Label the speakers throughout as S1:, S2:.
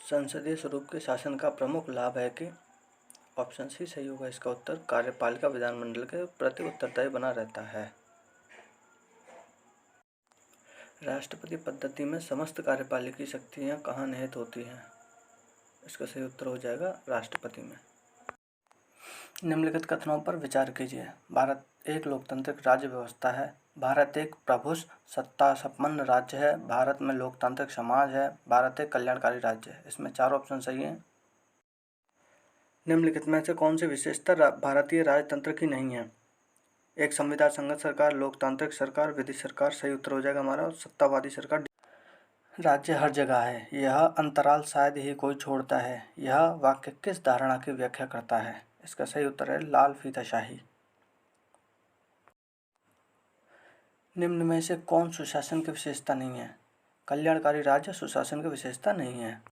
S1: संसदीय स्वरूप के शासन का प्रमुख लाभ है कि ऑप्शन सी सही होगा इसका उत्तर। कार्यपालिका विधानमंडल के प्रति उत्तरदायी बना रहता है। राष्ट्रपति पद्धति में समस्त कार्यपालिकी शक्तियां कहाँ निहित होती हैं? इसका सही उत्तर हो जाएगा राष्ट्रपति में। निम्नलिखित कथनों पर विचार कीजिए। भारत एक लोकतांत्रिक राज्य व्यवस्था है। भारत एक प्रभुत्व सत्ता संपन्न राज्य है। भारत में लोकतांत्रिक समाज है। भारत एक कल्याणकारी राज्य है। इसमें 4 ऑप्शन सही हैं। निम्नलिखित में से कौन सी विशेषता भारतीय राजतंत्र की नहीं है? एक संविधान संगत सरकार, लोकतांत्रिक सरकार, विधि सरकार। सही उत्तर हो जाएगा हमारा सत्तावादी सरकार। राज्य हर जगह है। यह अंतराल शायद ही कोई छोड़ता है। यह वाक्य किस धारणा की व्याख्या करता है? इसका सही उत्तर है लाल फीताशाही। निम्न में से कौन सुशासन की विशेषता नहीं है? कल्याणकारी राज्य सुशासन की विशेषता नहीं है।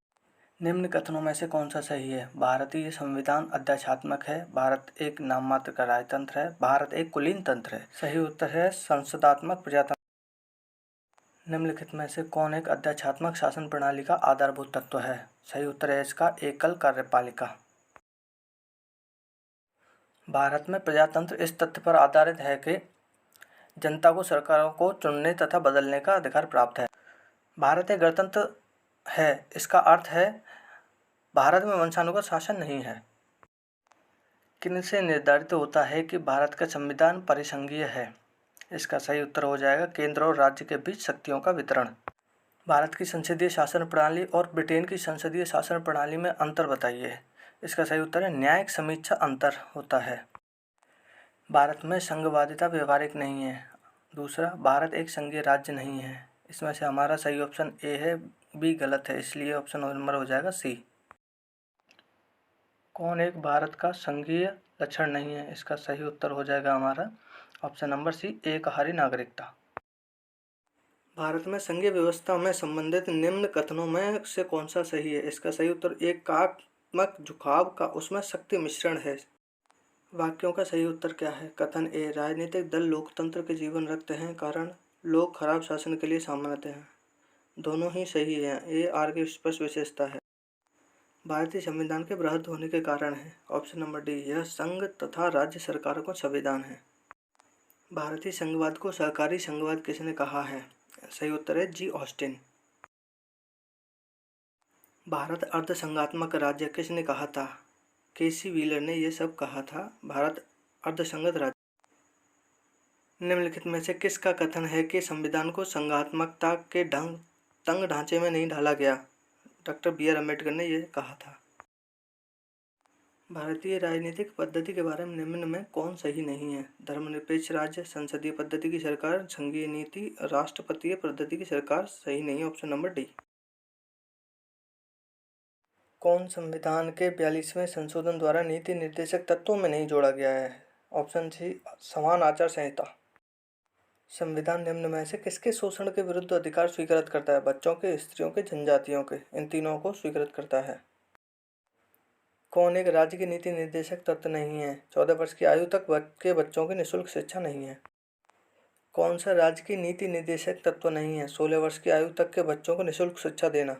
S1: निम्न कथनों में से कौन सा सही है? भारतीय संविधान अध्यात्मात्मक है। भारत एक नाम मात्र का राजतंत्र है। भारत एक कुलीन तंत्र है। सही उत्तर है संसदात्मक प्रजातंत्र। निम्नलिखित में से कौन एक अध्यात्मात्मक शासन प्रणाली का आधारभूत तत्व है? सही उत्तर है इसका एकल कार्यपालिका। भारत में प्रजातंत्र इस तथ्य पर आधारित है कि जनता को सरकारों को चुनने तथा बदलने का अधिकार प्राप्त है। भारत एक गणतंत्र है। इसका अर्थ है भारत में वंशानुगत शासन नहीं है। किनसे निर्धारित होता है कि भारत का संविधान परिसंघीय है? इसका सही उत्तर हो जाएगा केंद्र और राज्य के बीच शक्तियों का वितरण। भारत की संसदीय शासन प्रणाली और ब्रिटेन की संसदीय शासन प्रणाली में अंतर बताइए। इसका सही उत्तर है न्यायिक समीक्षा अंतर होता है। भारत में संघवादिता व्यवहारिक नहीं है। दूसरा, भारत एक संघीय राज्य नहीं है। इसमें से हमारा सही ऑप्शन ए है, बी गलत है, इसलिए ऑप्शन नंबर हो जाएगा सी। कौन एक भारत का संघीय लक्षण नहीं है? इसका सही उत्तर हो जाएगा हमारा ऑप्शन नंबर सी, एकहारी नागरिकता। भारत में संघीय व्यवस्था में संबंधित निम्न कथनों में से कौन सा सही है? इसका सही उत्तर एकात्मक झुकाव का उसमें शक्ति मिश्रण है। वाक्यों का सही उत्तर क्या है? कथन ए, राजनीतिक दल लोकतंत्र के जीवन रखते हैं कारण लोग खराब शासन के लिए सामर्थ्य हैं। दोनों ही सही हैं। ए आर की स्पष्ट विशेषता है। भारतीय संविधान के बृहद होने के कारण है। ऑप्शन नंबर डी, यह संघ तथा राज्य सरकारों का संविधान है। भारतीय संघवाद को सहकारी संघवाद किसने कहा है? सही उत्तर है जी ऑस्टिन। भारत अर्धसंघात्मक राज्य किसने कहा था? केसी व्हीलर ने यह सब कहा था। भारत अर्धसंघत राज्य। निम्नलिखित में से किसका कथन है कि संविधान को संघात्मकता के तंग ढांचे में नहीं ढाला गया? डॉक्टर बी आर अम्बेडकर ने यह कहा था। भारतीय राजनीतिक पद्धति के बारे में निम्न में कौन सही नहीं है? धर्मनिरपेक्ष राज्य, संसदीय पद्धति की सरकार, संघीय नीति, राष्ट्रपतीय पद्धति की सरकार। सही नहीं, ऑप्शन नंबर डी। कौन संविधान के 42वें संशोधन द्वारा नीति निर्देशक तत्वों में नहीं जोड़ा गया है? ऑप्शन सी, समान आचार संहिता। संविधान निम्न में से किसके शोषण के विरुद्ध अधिकार स्वीकृत करता है? बच्चों के, स्त्रियों के, जनजातियों के। इन तीनों को स्वीकृत करता है। कौन एक राज्य की नीति निर्देशक तत्व नहीं है? 14 वर्ष की आयु तक के बच्चों की निःशुल्क शिक्षा नहीं है। कौन सा राज्य की नीति निर्देशक तत्व नहीं है? 16 वर्ष की आयु तक के बच्चों को निःशुल्क शिक्षा देना।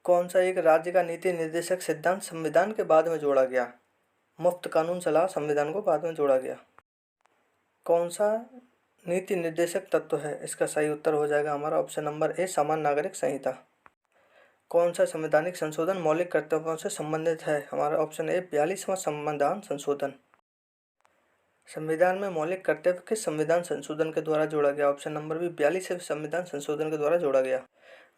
S1: कौन सा एक राज्य का नीति निर्देशक सिद्धांत संविधान के बाद में जोड़ा गया? मुफ्त कानून सलाह संविधान को बाद में जोड़ा गया। कौन सा नीति निर्देशक तत्व है? इसका सही उत्तर हो जाएगा हमारा ऑप्शन नंबर ए, सामान्य नागरिक संहिता। कौन सा संवैधानिक संशोधन मौलिक कर्तव्यों से संबंधित है? हमारा ऑप्शन ए, 42वां संविधान संशोधन। संविधान में मौलिक कर्तव्य किस संविधान संशोधन के द्वारा जोड़ा गया? ऑप्शन नंबर बी, 42वें संविधान संशोधन के द्वारा जोड़ा गया।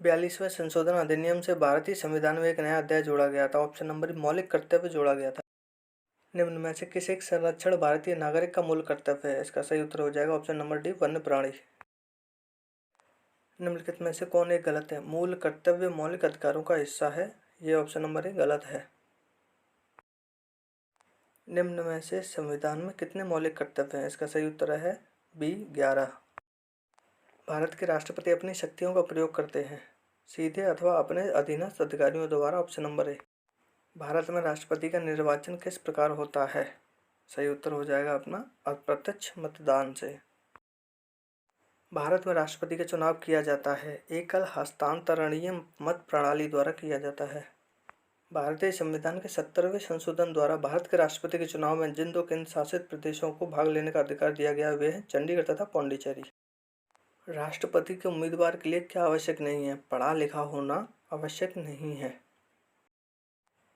S1: 42वें संशोधन अधिनियम से भारतीय संविधान में एक नया अध्याय जोड़ा गया था। ऑप्शन नंबर बी, मौलिक कर्तव्य जोड़ा गया था। निम्न में से किस एक संरक्षण भारतीय नागरिक का मूल कर्तव्य है? इसका सही उत्तर हो जाएगा ऑप्शन नंबर डी, वन्य प्राणी। निम्नलिखित में से कौन एक गलत है? मूल कर्तव्य मौलिक अधिकारों का हिस्सा है। यह ऑप्शन नंबर ए गलत है। निम्न में से संविधान में कितने मौलिक कर्तव्य हैं? इसका सही उत्तर है बी, 11। भारत के राष्ट्रपति अपनी शक्तियों का प्रयोग करते हैं सीधे अथवा अपने अधीनस्थ अधिकारियों द्वारा। ऑप्शन नंबर ए। भारत में राष्ट्रपति का निर्वाचन किस प्रकार होता है? सही उत्तर हो जाएगा अपना अप्रत्यक्ष मतदान से। भारत में राष्ट्रपति का चुनाव किया जाता है, एकल हस्तांतरणीय मत प्रणाली द्वारा किया जाता है। भारतीय संविधान के 70वें संशोधन द्वारा भारत के राष्ट्रपति के चुनाव में जिन 2 केंद्र शासित प्रदेशों को भाग लेने का अधिकार दिया गया वे हैं चंडीगढ़ तथा पौंडीचेरी। राष्ट्रपति के उम्मीदवार के लिए क्या आवश्यक नहीं है? पढ़ा लिखा होना आवश्यक नहीं है।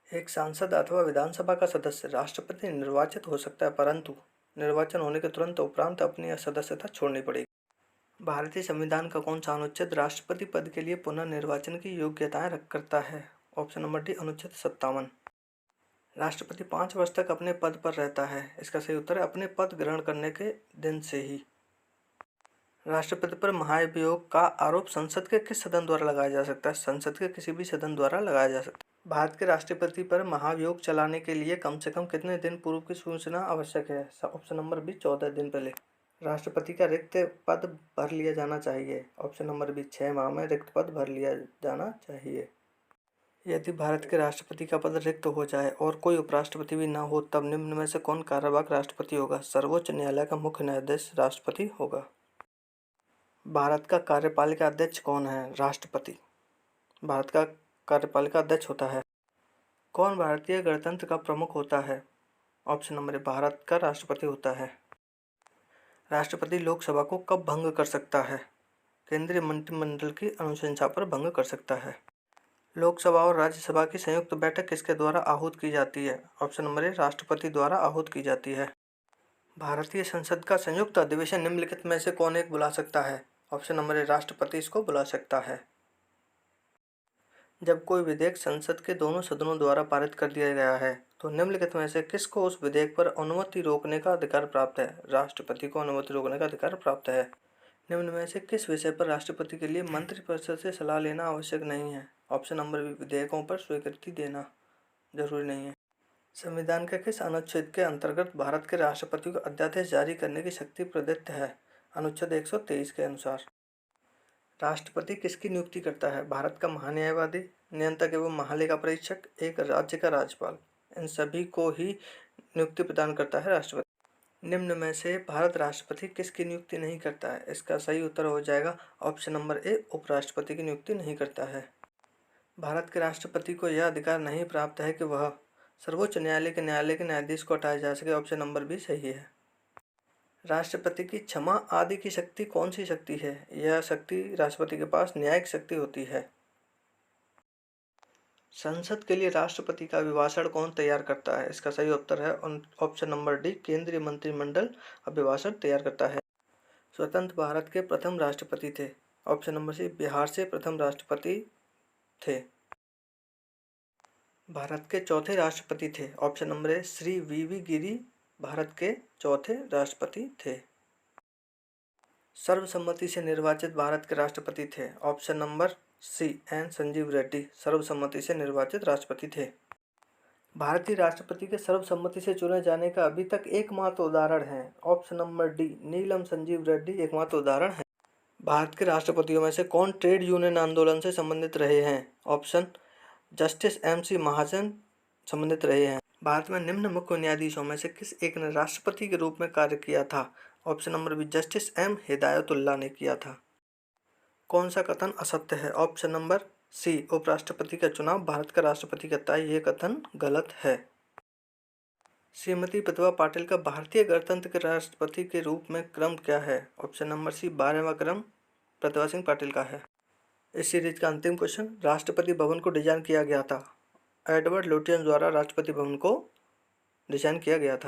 S1: एक सांसद अथवा विधानसभा का सदस्य राष्ट्रपति निर्वाचित हो सकता है, परंतु निर्वाचन होने के तुरंत उपरांत अपनी सदस्यता छोड़नी पड़ेगी। भारतीय संविधान का कौन सा अनुच्छेद राष्ट्रपति पद के लिए पुनर्निर्वाचन की योग्यताएं करता है? ऑप्शन नंबर डी अनुच्छेद 57। राष्ट्रपति 5 वर्ष तक अपने पद पर रहता है। इसका सही उत्तर है अपने पद ग्रहण करने के दिन से ही। राष्ट्रपति पर महाभियोग का आरोप संसद के किस सदन द्वारा लगाया जा सकता है? संसद के किसी भी सदन द्वारा लगाया जा सकता है। भारत के राष्ट्रपति पर महाभियोग चलाने के लिए कम से कम कितने दिन पूर्व की सूचना आवश्यक है? ऑप्शन नंबर बी 14 दिन पहले। राष्ट्रपति का रिक्त पद भर लिया जाना चाहिए। ऑप्शन नंबर बी 6 माह में रिक्त पद भर लिया जाना चाहिए। यदि भारत के राष्ट्रपति का पद रिक्त हो जाए और कोई उपराष्ट्रपति भी न हो तब निम्न में से कौन कार्यवाहक राष्ट्रपति होगा? सर्वोच्च न्यायालय का मुख्य न्यायाधीश राष्ट्रपति होगा। भारत का कार्यपालिका अध्यक्ष कौन है? राष्ट्रपति भारत का कार्यपालिका अध्यक्ष होता है। कौन भारतीय गणतंत्र का प्रमुख होता है? ऑप्शन नंबर ए भारत का राष्ट्रपति होता है। राष्ट्रपति लोकसभा को कब भंग कर सकता है? केंद्रीय मंत्रिमंडल की अनुशंसा पर भंग कर सकता है। लोकसभा और राज्यसभा की संयुक्त बैठक किसके द्वारा आहूत की जाती है? ऑप्शन नंबर ए राष्ट्रपति द्वारा आहूत की जाती है। भारतीय संसद का संयुक्त अधिवेशन निम्नलिखित में से कौन एक बुला सकता है? ऑप्शन नंबर ए राष्ट्रपति इसको बुला सकता है। जब कोई विधेयक संसद के दोनों सदनों द्वारा पारित कर दिया गया है तो निम्नलिखित में से किसको उस विधेयक पर अनुमति रोकने का अधिकार प्राप्त है? राष्ट्रपति को अनुमति रोकने का अधिकार प्राप्त है। निम्न में से किस विषय पर राष्ट्रपति के लिए मंत्रिपरिषद से सलाह लेना आवश्यक नहीं है? ऑप्शन नंबर बी विधेयकों पर स्वीकृति देना जरूरी नहीं है। संविधान के किस अनुच्छेद के अंतर्गत भारत के राष्ट्रपति को अध्यादेश जारी करने की शक्ति प्रदत्त है? अनुच्छेद 123 के अनुसार। राष्ट्रपति किसकी नियुक्ति करता है? भारत का महान्यायवादी, नियंत्रक एवं महालेखा परीक्षक, एक राज्य का राज्यपाल, इन सभी को ही नियुक्ति प्रदान करता है राष्ट्रपति। निम्न में से भारत राष्ट्रपति किसकी नियुक्ति नहीं करता है? इसका सही उत्तर हो जाएगा ऑप्शन नंबर ए उपराष्ट्रपति की नियुक्ति नहीं करता है। भारत के राष्ट्रपति को यह अधिकार नहीं प्राप्त है कि वह सर्वोच्च न्यायालय के न्यायाधीश को हटाया जा सके। ऑप्शन नंबर बी सही है। राष्ट्रपति की क्षमा आदि की शक्ति कौन सी शक्ति है? यह शक्ति राष्ट्रपति के पास न्यायिक शक्ति होती है। संसद के लिए राष्ट्रपति का अभिभाषण कौन तैयार करता है? इसका सही उत्तर है ऑप्शन नंबर डी केंद्रीय मंत्रिमंडल अभिभाषण तैयार करता है। स्वतंत्र भारत के प्रथम राष्ट्रपति थे? ऑप्शन नंबर सी बिहार से प्रथम राष्ट्रपति थे। भारत के चौथे राष्ट्रपति थे? Option number A Shri V Giri भारत के चौथे राष्ट्रपति थे। सर्वसम्मति से निर्वाचित भारत के राष्ट्रपति थे? Option number C N Sanjiva Reddy सर्वसम्मति से निर्वाचित राष्ट्रपति थे। भारतीय राष्ट्रपति के सर्वसम्मति से चुने जाने का अभी तक एकमात्र उदाहरण है? ऑप्शन नंबर डी नीलम संजीव रेड्डी एकमात्र उदाहरण है। भारत के राष्ट्रपतियों में से कौन ट्रेड यूनियन आंदोलन से संबंधित रहे हैं? ऑप्शन जस्टिस MC महाजन संबंधित रहे हैं। भारत में निम्न मुख्य न्यायाधीशों में से किस एक ने राष्ट्रपति के रूप में कार्य किया था? Option number B justice M Hidayatullah ने किया था। कौन सा कथन असत्य है? ऑप्शन नंबर सी उपराष्ट्रपति का चुनाव भारत का राष्ट्रपति करता है, यह कथन गलत है। श्रीमती प्रतिभा पाटिल का भारतीय गणतंत्र के राष्ट्रपति के रूप में क्रम क्या है? ऑप्शन नंबर सी 12वां क्रम प्रतिभा सिंह पाटिल का है। इस सीरीज का अंतिम क्वेश्चन, राष्ट्रपति भवन को डिजाइन किया गया था? एडवर्ड लुटियन द्वारा राष्ट्रपति भवन को डिजाइन किया गया था।